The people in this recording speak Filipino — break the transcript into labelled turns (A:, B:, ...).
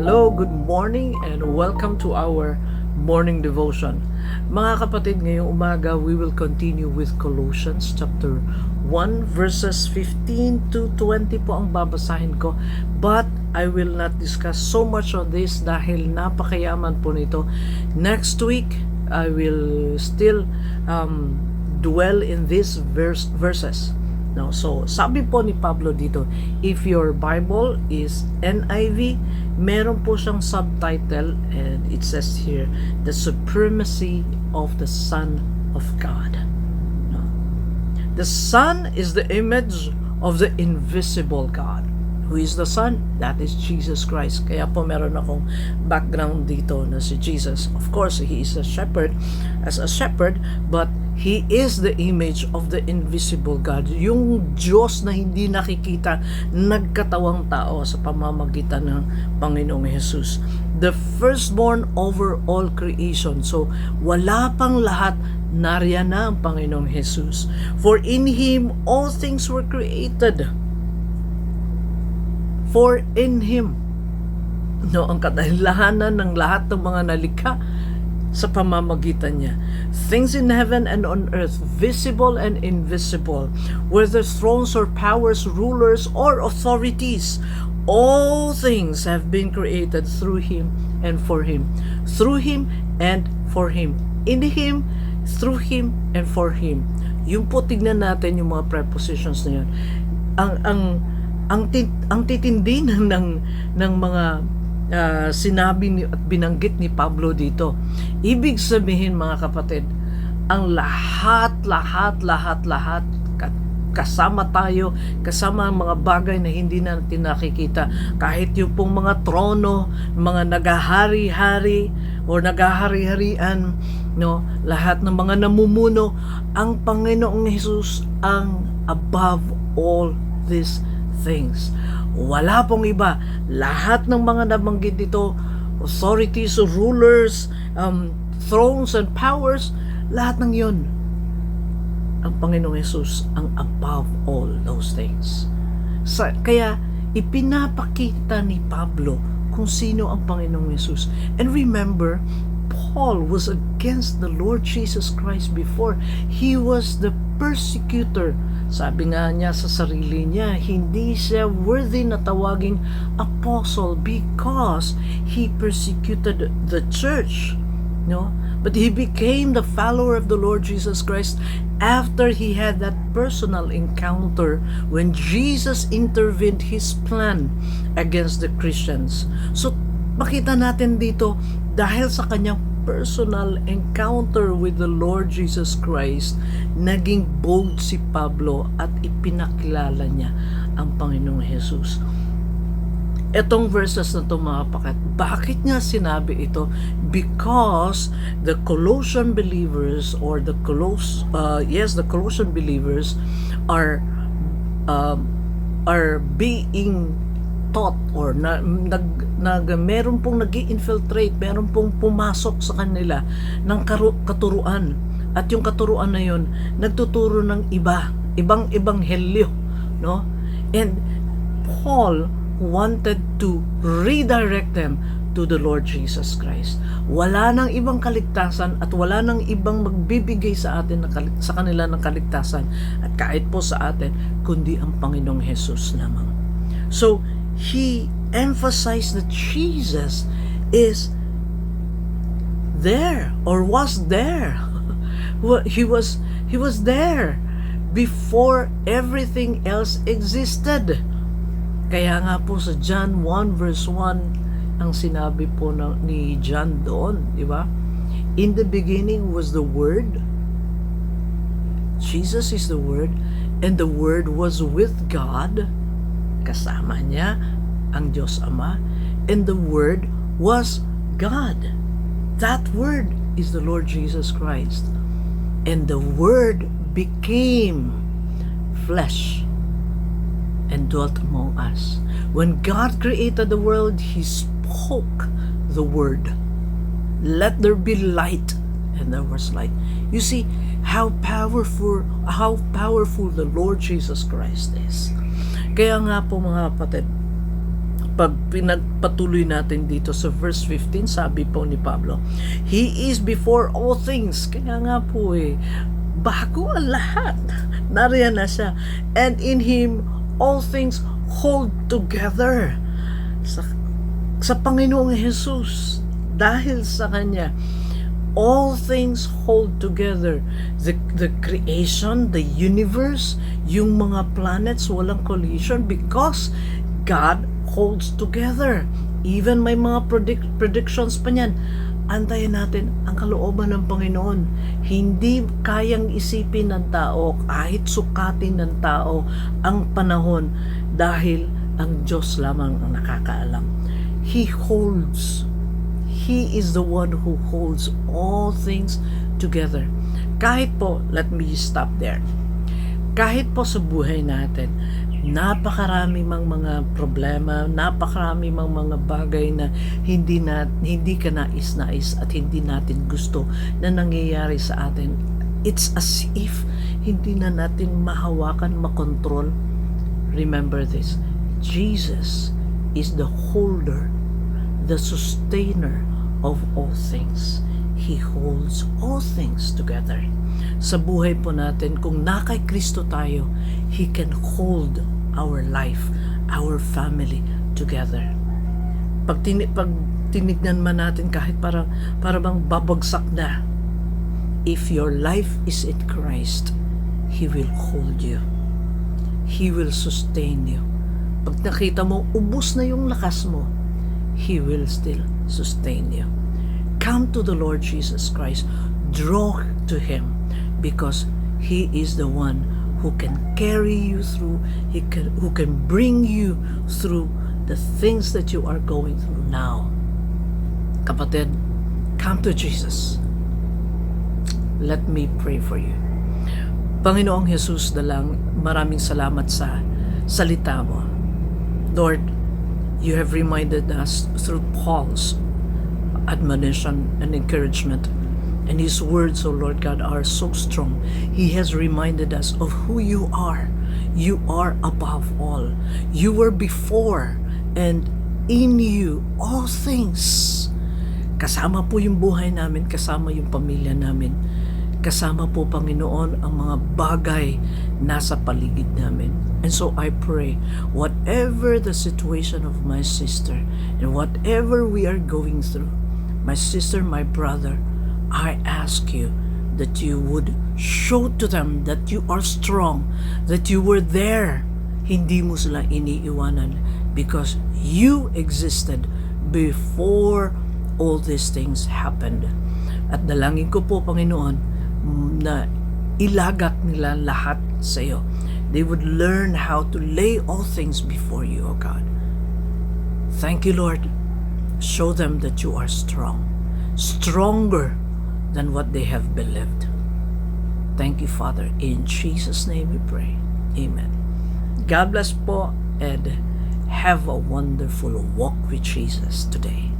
A: Hello, good morning and welcome to our morning devotion. Mga kapatid, ngayong umaga we will continue with Colossians chapter 1 verses 15 to 20 po ang babasahin ko. But I will not discuss so much on this dahil napakayaman po nito. Next week, I will still dwell in these verses. No, so sabi po ni Pablo dito, if your Bible is NIV, meron po siyang subtitle and it says here, the supremacy of the Son of God. No. The Son is the image of the invisible God. Who is the Son? That is Jesus Christ. Kaya po meron akong background dito na si Jesus. Of course, He is a shepherd, but He is the image of the invisible God. Yung Diyos na hindi nakikita, nagkatawang tao sa pamamagitan ng Panginoong Jesus. The firstborn over all creation. So, wala pang lahat, nariyan na ang Panginoong Jesus. For in Him, all things were created. For in Him. No, ang kadahilahanan ng lahat ng mga nalikha sa pamamagitan niya. Things in heaven and on earth, visible and invisible, whether thrones or powers, rulers or authorities, all things have been created through Him and for Him. Through Him and for Him. In Him, through Him, and for Him. Yung po tignan natin yung mga prepositions na yun. Ang titindi ng mga sinabi at binanggit ni Pablo dito. Ibig sabihin mga kapatid, ang lahat, kasama tayo, kasama ang mga bagay na hindi natin nakikita. Kahit yung pong mga trono, mga nagahari-hari o nagahari-harian, no, lahat ng mga namumuno, ang Panginoong Jesus ang above all these things. Wala pong iba. Lahat ng mga nabanggit dito, authorities, rulers, thrones and powers, lahat ng yun, ang Panginoong Jesus ang above all those things. Kaya ipinapakita ni Pablo kung sino ang Panginoong Jesus. And remember, Paul was against the Lord Jesus Christ before. He was the persecutor. Sabi nga niya sa sarili niya, hindi siya worthy na tawaging apostle because he persecuted the church. No? But he became the follower of the Lord Jesus Christ after he had that personal encounter when Jesus intervened His plan against the Christians. So, makita natin dito, dahil sa kanyang personal encounter with the Lord Jesus Christ, naging bold si Pablo at ipinakilala niya ang Panginoong Jesus. Etong verses na ito mga pakat, bakit niya sinabi ito? Because the Colossian believers or the Colossian believers are being taught or meron pong nag-infiltrate, meron pong pumasok sa kanila ng katuruan. At yung katuruan na yun, nagtuturo ng ibang ebanghelyo, no? And Paul wanted to redirect them to the Lord Jesus Christ. Wala nang ibang kaligtasan at wala nang ibang magbibigay sa atin sa kanila ng kaligtasan at kahit po sa atin, kundi ang Panginoong Jesus lamang. So, he emphasized that Jesus is there or was there. He was there before everything else existed. Kaya nga po sa John 1 verse 1 ang sinabi po ni John doon, di ba? In the beginning was the Word. Jesus is the Word, and the Word was with God. Kasama niya ang Diyos Ama, and the Word was God. That Word is the Lord Jesus Christ. And the Word became flesh and dwelt among us. When God created the world, He spoke the Word. Let there be light, and there was light. You see how powerful the Lord Jesus Christ is. Kaya nga po mga kapatid, pag pinagpatuloy natin dito sa verse 15, sabi po ni Pablo, He is before all things. Kaya nga po bago ang lahat. Nariyan na siya. And in Him, all things hold together. Sa Panginoong Jesus, dahil sa Kanya, all things hold together. The creation, the universe, yung mga planets, walang collision because God holds together. Even may mga predictions pa niyan. Antayin natin ang kalooban ng Panginoon. Hindi kayang isipin ng tao, kahit sukatin ng tao ang panahon dahil ang Diyos lamang ang nakakaalam. He is the one who holds all things together. Kahit po, let me stop there. Kahit po sa buhay natin, napakarami mang mga problema, napakarami mang mga bagay na hindi ka nais-nais at hindi natin gusto na nangyayari sa atin. It's as if hindi na natin mahawakan, makontrol. Remember this, Jesus is the holder, the sustainer of all things. He holds all things together. Sa buhay po natin, kung nakay Kristo tayo, He can hold our life, our family together. Pag tinignan man natin kahit para bang babagsak na, if your life is in Christ, He will hold you. He will sustain you. Pag nakita mo, ubos na yung lakas mo, He will still sustain you. Come to the Lord Jesus Christ. Draw to Him because He is the one who can carry you through, who can bring you through the things that you are going through now. Kapatid, come to Jesus. Let me pray for you. Panginoong Jesus dalang, maraming salamat sa salita mo. Lord, you have reminded us through Paul's admonition and encouragement, and his words, O Lord God, are so strong. He has reminded us of who you are. You are above all. You were before, and in you all things. Kasama po yung buhay namin, kasama yung pamilya namin. Kasama po, Panginoon, ang mga bagay nasa paligid namin. And so I pray, whatever the situation of my sister, and whatever we are going through, my sister, my brother, I ask you that you would show to them that you are strong, that you were there. Hindi mo sila iniiwanan because you existed before all these things happened. At dalangin ko po, Panginoon, na ilagak nila lahat sa iyo. They would learn how to lay all things before you, O God. Thank you, Lord. Show them that you are strong, stronger than what they have believed. Thank you, Father. In Jesus' name we pray. Amen. God bless po and have a wonderful walk with Jesus today.